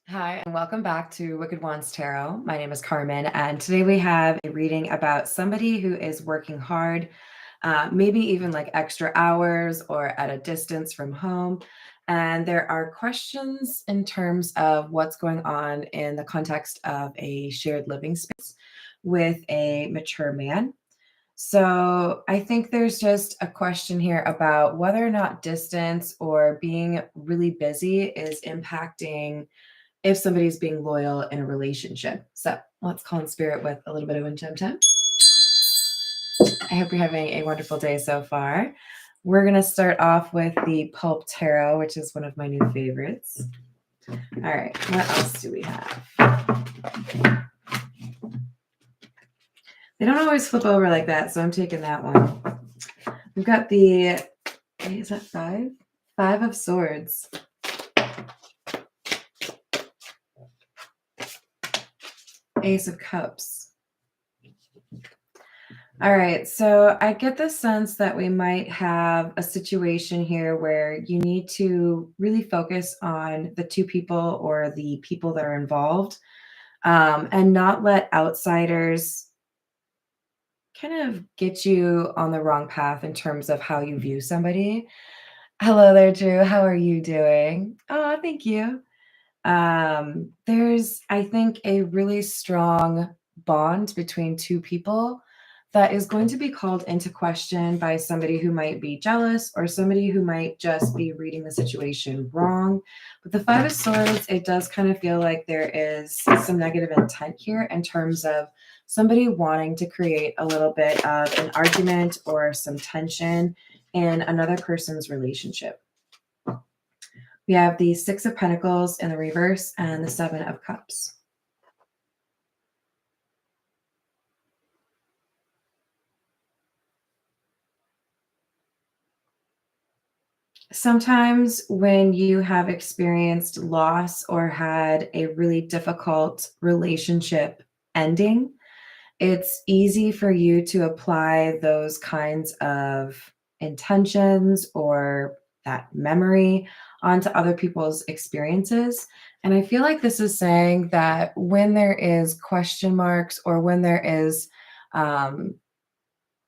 Hi, and welcome back to Wicked Wands Tarot. My name is Carmen, and today we have a reading about somebody who is working hard, maybe even like extra hours or at a distance from home. And there are questions in terms of what's going on in the context of a shared living space with a mature man. So I think there's just a question here about whether or not distance or being really busy is impacting if somebody's being loyal in a relationship. So let's call in spirit with a little bit of a tum tum. I hope you're having a wonderful day so far. We're going to start off with the Pulp Tarot, which is one of my new favorites. All right, what else do we have? They don't always flip over like that, so I'm taking that one. We've got the, is that five? Five of Swords. Ace of Cups. All right, so I get the sense that we might have a situation here where you need to really focus on the two people or the people that are involved, and not let outsiders kind of get you on the wrong path in terms of how you view somebody. Hello there, Drew. How are you doing? Oh, thank you. There's, I think, a really strong bond between two people that is going to be called into question by somebody who might be jealous or somebody who might just be reading the situation wrong. But the Five of Swords, it does kind of feel like there is some negative intent here in terms of somebody wanting to create a little bit of an argument or some tension in another person's relationship. We have the Six of Pentacles in the reverse and the Seven of Cups. Sometimes when you have experienced loss or had a really difficult relationship ending, it's easy for you to apply those kinds of intentions or that memory onto other people's experiences. And I feel like this is saying that when there is question marks or when there is um,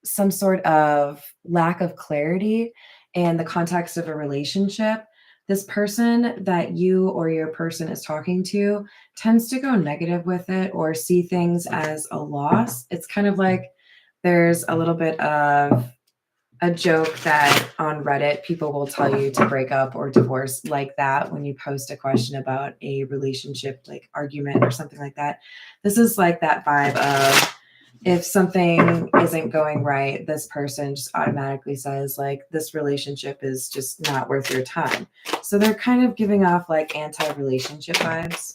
some sort of lack of clarity in the context of a relationship, this person that you or your person is talking to tends to go negative with it or see things as a loss. It's kind of like there's a little bit of a joke that on Reddit people will tell you to break up or divorce like that when you post a question about a relationship, like argument or something like that. This is like that vibe of if something isn't going right, this person just automatically says, like, this relationship is just not worth your time. So they're kind of giving off like anti-relationship vibes.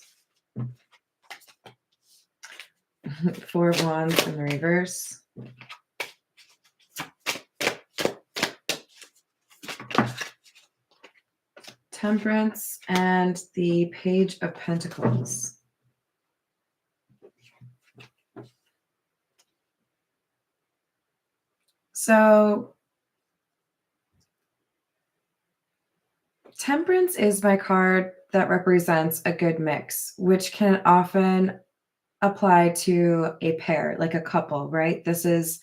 Four of Wands in the reverse. Temperance and the Page of Pentacles. So Temperance is my card that represents a good mix, which can often apply to a pair, like a couple, right? This is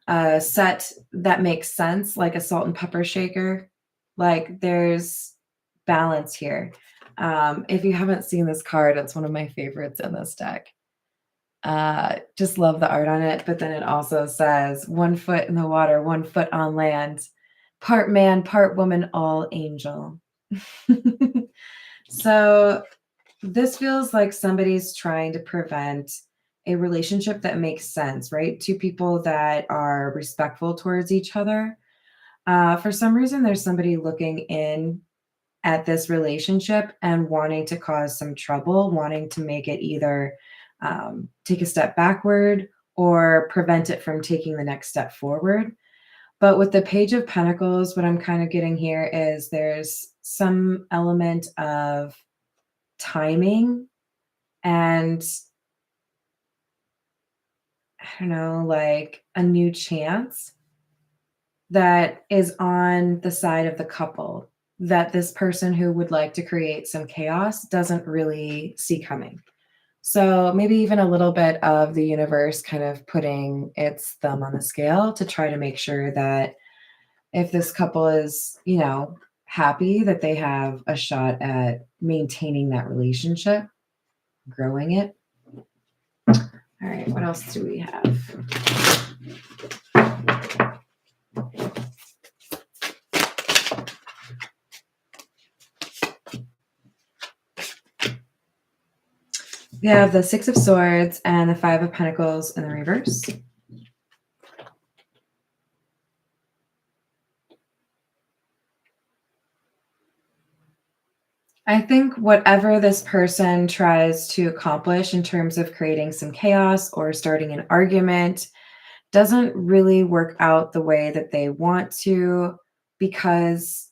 a set that makes sense, like a salt and pepper shaker. Like there's balance here. If you haven't seen this card, it's one of my favorites in this deck. Just love the art on it. But then it also says 1 foot in the water, 1 foot on land, part man, part woman, all angel. So this feels like somebody's trying to prevent a relationship that makes sense, right? Two people that are respectful towards each other. For some reason, there's somebody looking in at this relationship and wanting to cause some trouble, wanting to make it either take a step backward or prevent it from taking the next step forward. But with the Page of Pentacles, what I'm kind of getting here is there's some element of timing and I don't know, like a new chance that is on the side of the couple. that this person who would like to create some chaos doesn't really see coming. So maybe even a little bit of the universe kind of putting its thumb on the scale to try to make sure that if this couple is, happy, that they have a shot at maintaining that relationship, growing it. All right, what else do we have? We have the Six of Swords and the Five of Pentacles in the reverse. I think whatever this person tries to accomplish in terms of creating some chaos or starting an argument doesn't really work out the way that they want to, because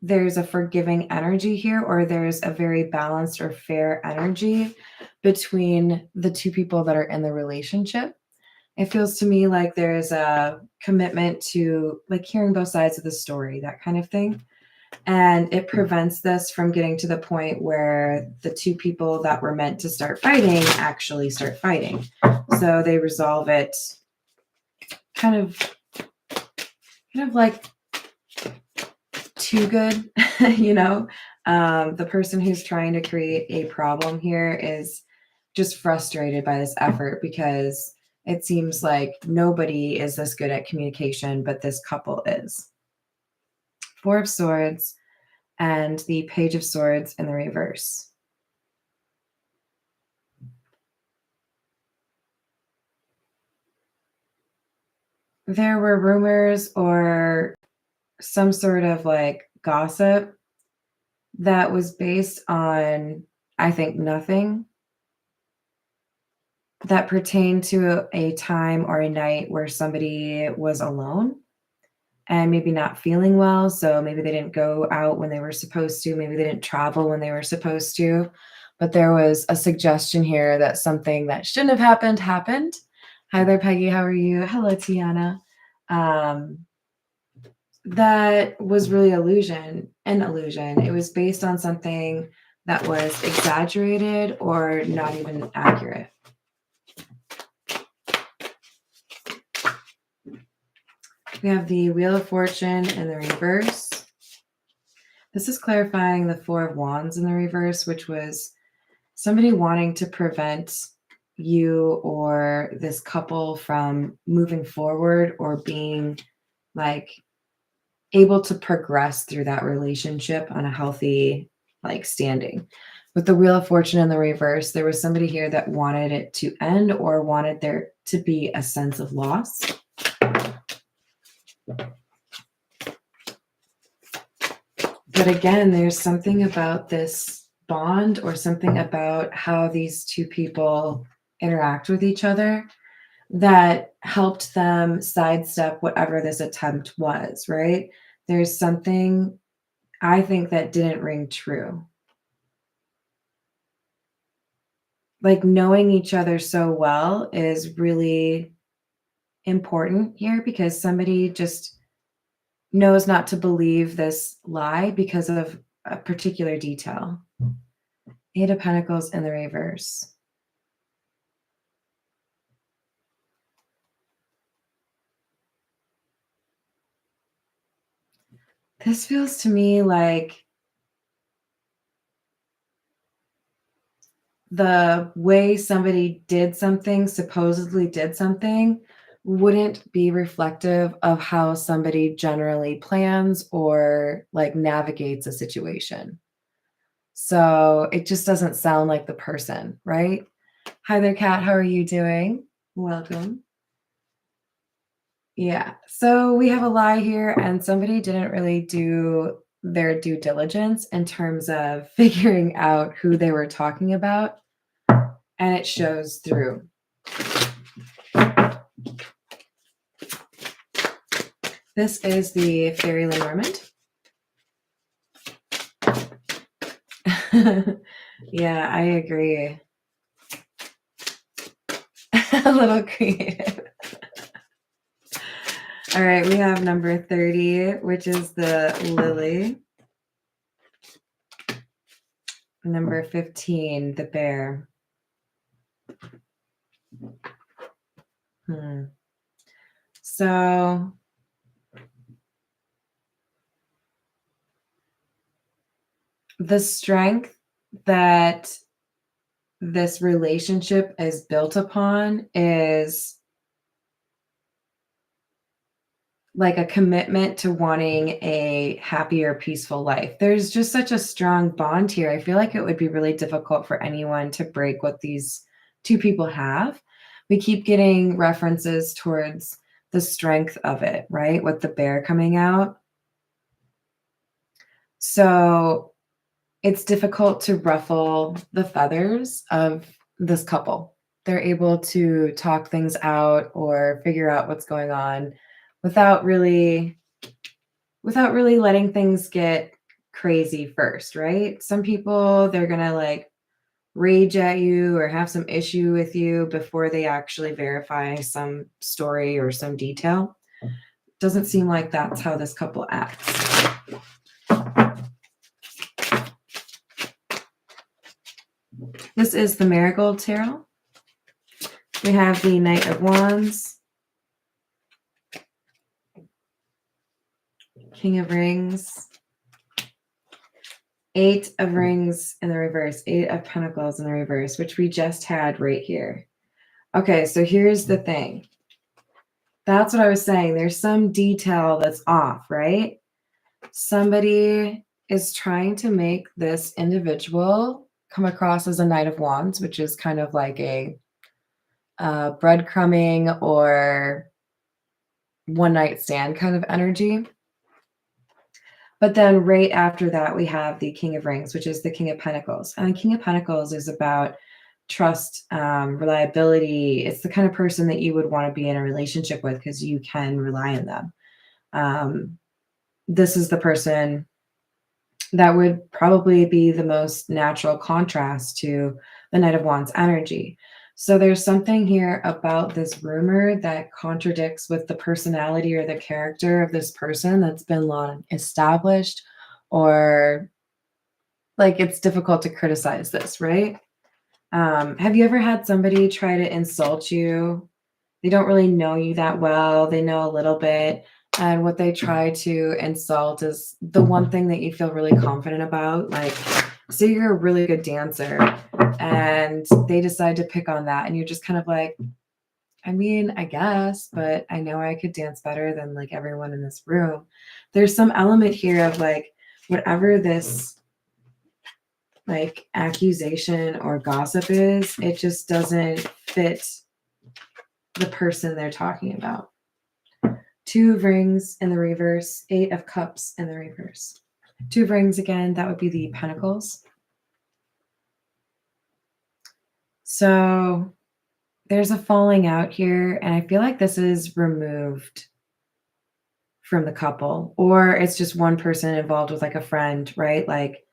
there's a forgiving energy here, or there's a very balanced or fair energy between the two people that are in the relationship. It feels to me like there's a commitment to like hearing both sides of the story, that kind of thing. And it prevents this from getting to the point where the two people that were meant to start fighting actually start fighting. So they resolve it kind of like too good, the person who's trying to create a problem here is just frustrated by this effort, because it seems like nobody is this good at communication, but this couple is. Four of Swords and the Page of Swords in the reverse. There were rumors or some sort of like gossip that was based on, I think, nothing, that pertained to a time or a night where somebody was alone and maybe not feeling well. So maybe they didn't go out when they were supposed to. Maybe they didn't travel when they were supposed to. But there was a suggestion here that something that shouldn't have happened happened. Hi there, Peggy. How are you? Hello, Tiana. That was really an illusion. It was based on something that was exaggerated or not even accurate. We have the Wheel of Fortune in the reverse. This is clarifying the Four of Wands in the reverse, which was somebody wanting to prevent you or this couple from moving forward or being like able to progress through that relationship on a healthy standing. With the Wheel of Fortune in the reverse, there was somebody here that wanted it to end or wanted there to be a sense of loss. But again, there's something about this bond or something about how these two people interact with each other that helped them sidestep whatever this attempt was, right? There's something, I think, that didn't ring true. Like knowing each other so well is really important here, because somebody just knows not to believe this lie because of a particular detail. Eight of Pentacles in the reverse. This feels to me like the way somebody did something, supposedly did something, wouldn't be reflective of how somebody generally plans or navigates a situation. So it just doesn't sound like the person, right? Hi there, Kat. How are you doing? Welcome. Yeah. So we have a lie here, and somebody didn't really do their due diligence in terms of figuring out who they were talking about, and it shows through. This is the Fairy Lenormand. Yeah, I agree. A little creative. All right, we have number 30, which is the Lily. Number 15, the bear. So the strength that this relationship is built upon is like a commitment to wanting a happier, peaceful life. There's just such a strong bond here. I feel like it would be really difficult for anyone to break what these two people have. We keep getting references towards the strength of it, right? With the bear coming out. So it's difficult to ruffle the feathers of this couple. They're able to talk things out or figure out what's going on without really letting things get crazy first, right? Some people, they're going to like rage at you or have some issue with you before they actually verify some story or some detail. Doesn't seem like that's how this couple acts. This is the Marigold Tarot. We have the Knight of Wands, King of Rings, Eight of Rings in the reverse, Eight of Pentacles in the reverse, which we just had right here. Okay, so here's the thing. That's what I was saying. There's some detail that's off, right? Somebody is trying to make this individual come across as a Knight of Wands, which is kind of like a breadcrumbing or one night stand kind of energy. But then right after that, we have the King of Rings, which is the King of Pentacles. And the King of Pentacles is about trust, reliability. It's the kind of person that you would want to be in a relationship with because you can rely on them. This is the person that would probably be the most natural contrast to the Knight of Wands energy. So there's something here about this rumor that contradicts with the personality or the character of this person that's been long established, or like it's difficult to criticize this, right? Have you ever had somebody try to insult you? They don't really know you that well. They know a little bit. And what they try to insult is the one thing that you feel really confident about. Like, say you're a really good dancer and they decide to pick on that. And you're just kind of like, I mean, I guess, but I know I could dance better than like everyone in this room. There's some element here of like, whatever this like accusation or gossip is, it just doesn't fit the person they're talking about. Two of Rings in the reverse, Eight of Cups in the reverse. Two of Rings again, that would be the Pentacles. So there's a falling out here, and I feel like this is removed from the couple, or it's just one person involved with like a friend, right? Like,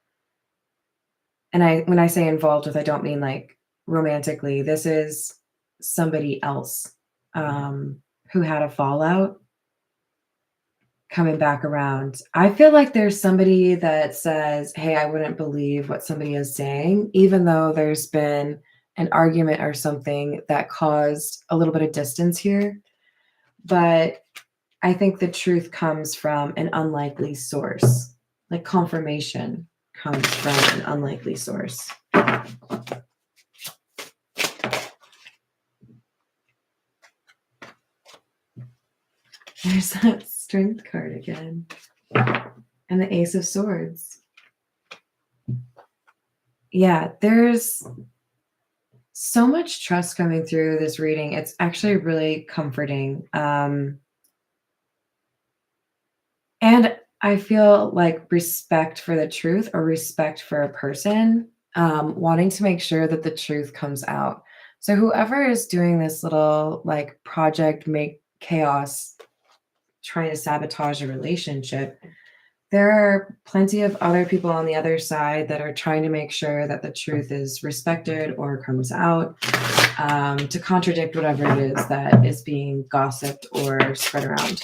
and when I say involved with, I don't mean like romantically. This is somebody else who had a fallout coming back around. I feel like there's somebody that says, hey, I wouldn't believe what somebody is saying, even though there's been an argument or something that caused a little bit of distance here. But I think the truth comes from an unlikely source, like confirmation comes from an unlikely source. There's that Strength card again. And the Ace of Swords. Yeah, there's so much trust coming through this reading. It's actually really comforting. And I feel like respect for the truth, or respect for a person, wanting to make sure that the truth comes out. So whoever is doing this little like project, make chaos, trying to sabotage a relationship, there are plenty of other people on the other side that are trying to make sure that the truth is respected or comes out, to contradict whatever it is that is being gossiped or spread around.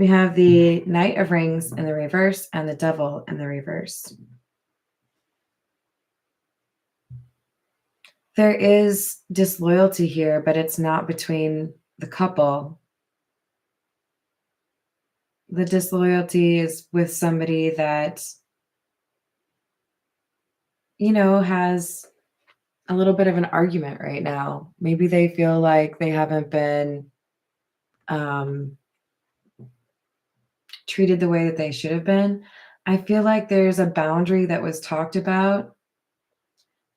We have the Knight of Rings in the reverse and the Devil in the reverse. There is disloyalty here, but it's not between the couple. The disloyalty is with somebody that, you know, has a little bit of an argument right now. Maybe they feel like they haven't been treated the way that they should have been. I feel like there's a boundary that was talked about,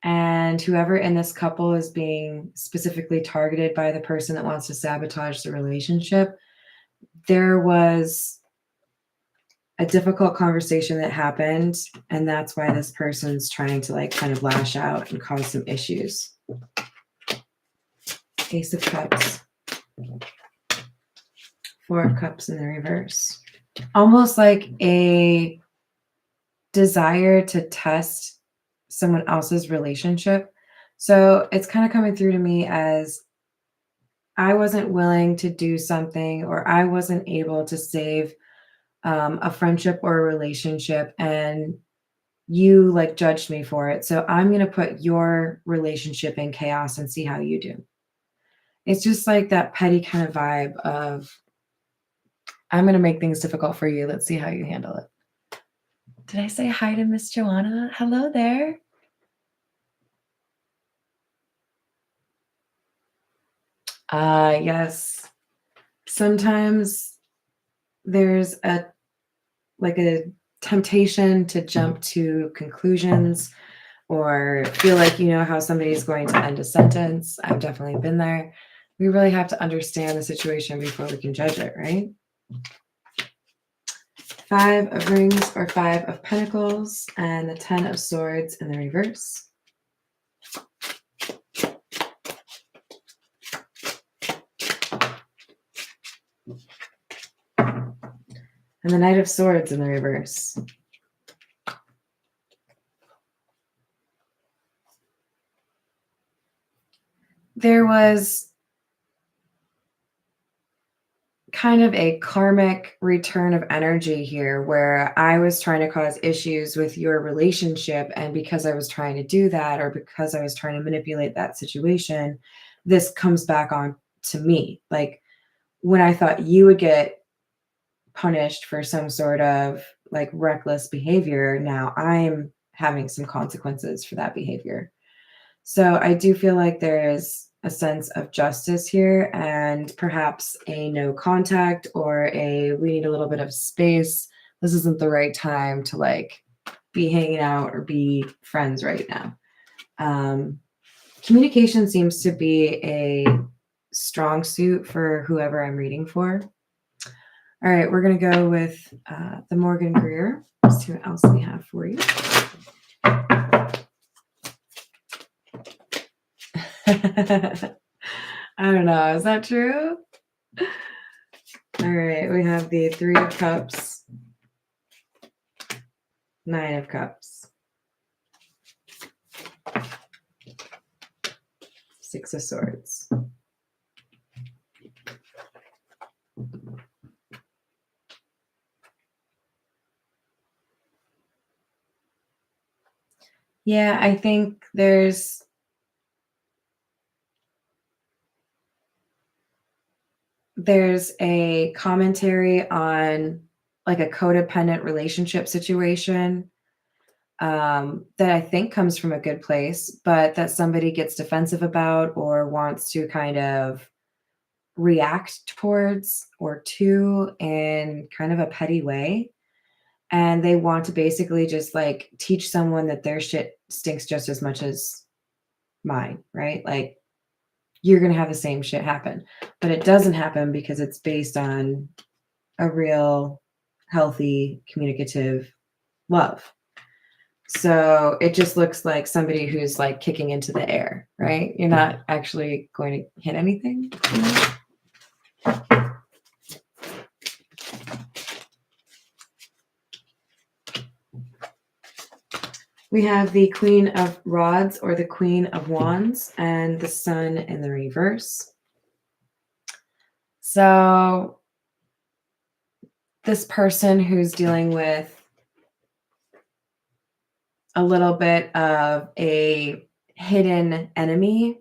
and whoever in this couple is being specifically targeted by the person that wants to sabotage the relationship. There was a difficult conversation that happened, and that's why this person's trying to like kind of lash out and cause some issues. Ace of Cups. Four of Cups in the reverse. Almost like a desire to test someone else's relationship. So it's kind of coming through to me as I wasn't willing to do something, or I wasn't able to save a friendship or a relationship, and you like judged me for it. So I'm going to put your relationship in chaos and see how you do. It's just like that petty kind of vibe of, I'm going to make things difficult for you. Let's see how you handle it. Did I say hi to Miss Joanna? Hello there. Yes. Sometimes there's a temptation to jump to conclusions or feel like you know how somebody's going to end a sentence. I've definitely been there. We really have to understand the situation before we can judge it, right? Five of Rings or Five of Pentacles and the Ten of Swords in the reverse. And the Knight of Swords in the reverse. There was kind of a karmic return of energy here where I was trying to cause issues with your relationship. And because I was trying to do that, or because I was trying to manipulate that situation, this comes back on to me. Like when I thought you would get punished for some sort of like reckless behavior, now I'm having some consequences for that behavior. So I do feel like there is a sense of justice here, and perhaps a no contact or a we need a little bit of space. This isn't the right time to like be hanging out or be friends right now. Communication seems to be a strong suit for whoever I'm reading for. All right, we're going to go with the Morgan Greer. Let's see what else we have for you. I don't know. Is that true? All right, we have the Three of Cups, Nine of Cups, Six of Swords. Yeah, I think there's a commentary on like a codependent relationship situation that I think comes from a good place, but that somebody gets defensive about or wants to kind of react towards or to in kind of a petty way. And they want to basically just like teach someone that their shit stinks just as much as mine, right? Like you're going to have the same shit happen, but it doesn't happen because it's based on a real healthy communicative love. So it just looks like somebody who's like kicking into the air, right? You're not actually going to hit anything. You know? We have the Queen of Rods or the Queen of Wands and the Sun in the reverse. So this person who's dealing with a little bit of a hidden enemy,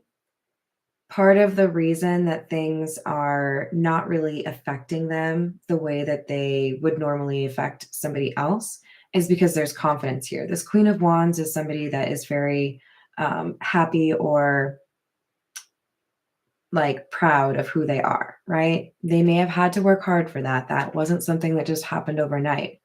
part of the reason that things are not really affecting them the way that they would normally affect somebody else is because there's confidence here. This Queen of Wands is somebody that is very happy or like proud of who they are, right? They may have had to work hard for that. That wasn't something that just happened overnight.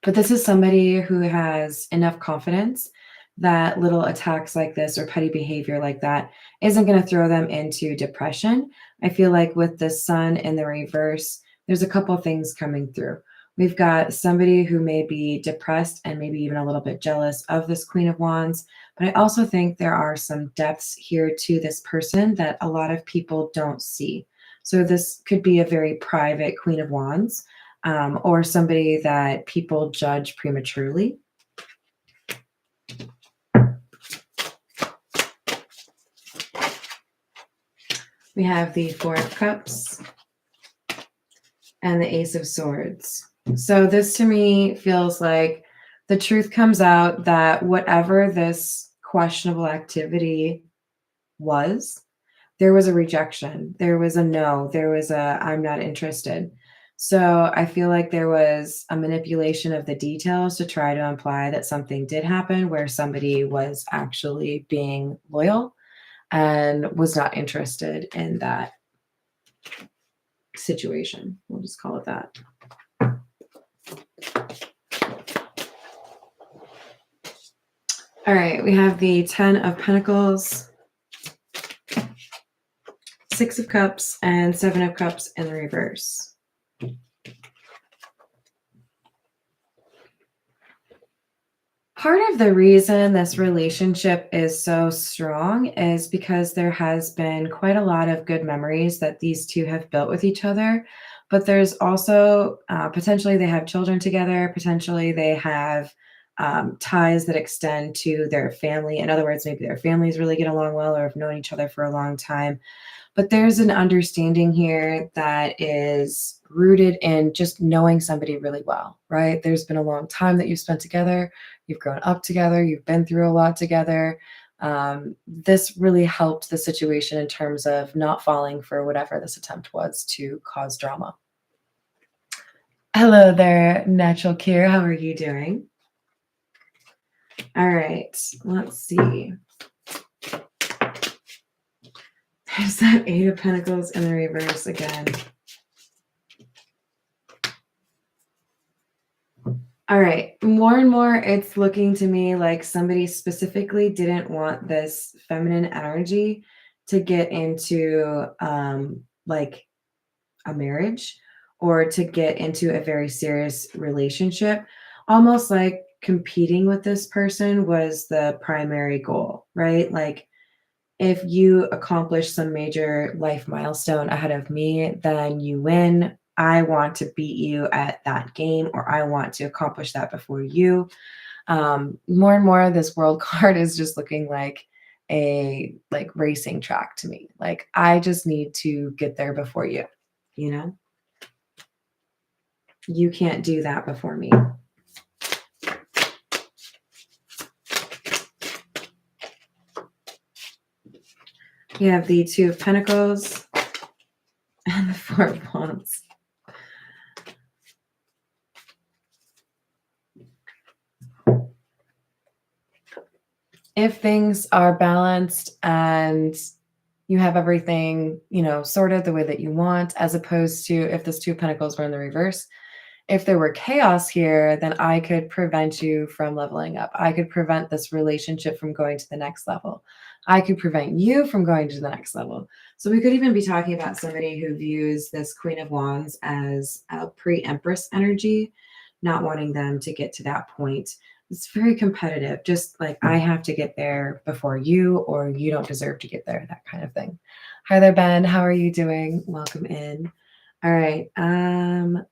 But this is somebody who has enough confidence that little attacks like this or petty behavior like that isn't going to throw them into depression. I feel like with the sun in the reverse, there's a couple things coming through. We've got somebody who may be depressed and maybe even a little bit jealous of this Queen of Wands. But I also think there are some depths here to this person that a lot of people don't see. So this could be a very private Queen of Wands, or somebody that people judge prematurely. We have the Four of Cups and the Ace of Swords. So this to me feels like the truth comes out that whatever this questionable activity was, there was a rejection, there was a no, there was a I'm not interested. So I feel like there was a manipulation of the details to try to imply that something did happen where somebody was actually being loyal and was not interested in that situation. We'll just call it that. All right, we have the 10 of Pentacles, 6 of Cups, and 7 of Cups in the reverse. Part of the reason this relationship is so strong is because there has been quite a lot of good memories that these two have built with each other. But there's also potentially they have children together, potentially they have ties that extend to their family. In other words, maybe their families really get along well or have known each other for a long time. But there's an understanding here that is rooted in just knowing somebody really well, right? There's been a long time that you've spent together. You've grown up together. You've been through a lot together. This really helped the situation in terms of not falling for whatever this attempt was to cause drama. Hello there, Natural Kier. How are you doing? All right, let's see. There's that 8 of Pentacles in the reverse again. All right, more and more it's looking to me like somebody specifically didn't want this feminine energy to get into like a marriage or to get into a very serious relationship. Almost like competing with this person was the primary goal, right? Like if you accomplish some major life milestone ahead of me, then you win. I want to beat you at that game, or I want to accomplish that before you. More and more, this world card is just looking like a like racing track to me. Like I just need to get there before you, you know? You can't do that before me. You have the 2 of Pentacles and the 4 of Wands. If things are balanced and you have everything, sorted the way that you want, as opposed to if this 2 of Pentacles were in the reverse, if there were chaos here, then I could prevent you from leveling up. I could prevent this relationship from going to the next level. I could prevent you from going to the next level. So we could even be talking about somebody who views this Queen of Wands as a pre-Empress energy, not wanting them to get to that point. It's very competitive, just like I have to get there before you, or you don't deserve to get there, that kind of thing. Hi there, Ben. How are you doing? Welcome in. All right,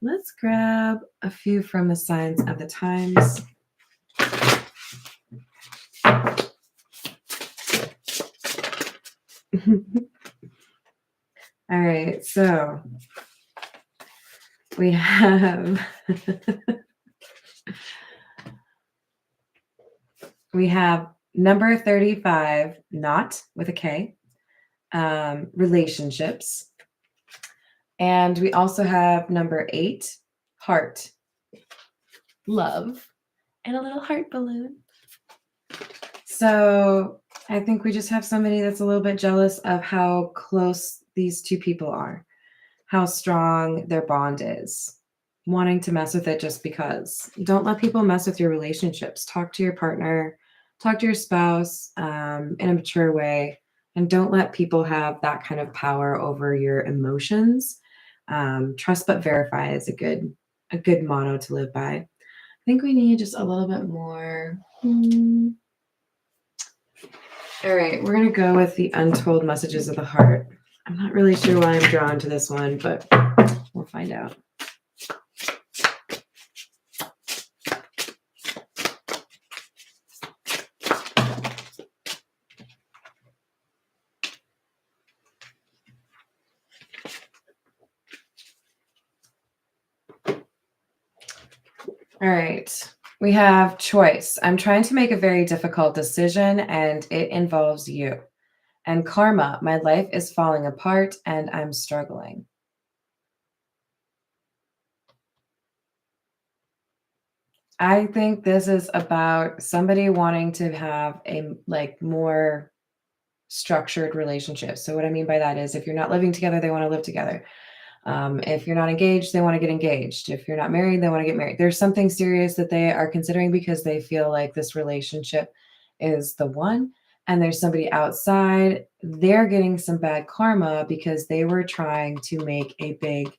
let's grab a few from the signs of the times. All right, so We have we have number 35, not with a K, relationships. And we also have number 8, heart, love, and a little heart balloon. So I think we just have somebody that's a little bit jealous of how close these two people are, how strong their bond is, wanting to mess with it just because. Don't let people mess with your relationships. Talk to your partner, talk to your spouse in a mature way, and don't let people have that kind of power over your emotions. Trust but verify is a good motto to live by. I think we need just a little bit more. All right, we're going to go with the untold messages of the heart. I'm not really sure why I'm drawn to this one, but we'll find out. All right, we have choice. I'm trying to make a very difficult decision and it involves you. And karma, my life is falling apart and I'm struggling. I think this is about somebody wanting to have a more structured relationship. So what I mean by that is if you're not living together, they want to live together. If you're not engaged, they want to get engaged. If you're not married, they want to get married. There's something serious that they are considering because they feel like this relationship is the one. And there's somebody outside, they're getting some bad karma because they were trying to make a big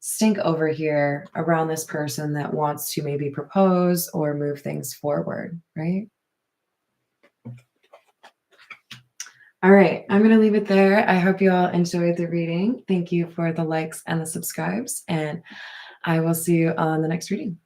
stink over here around this person that wants to maybe propose or move things forward, right? All right, I'm going to leave it there. I hope you all enjoyed the reading. Thank you for the likes and the subscribes, and I will see you on the next reading.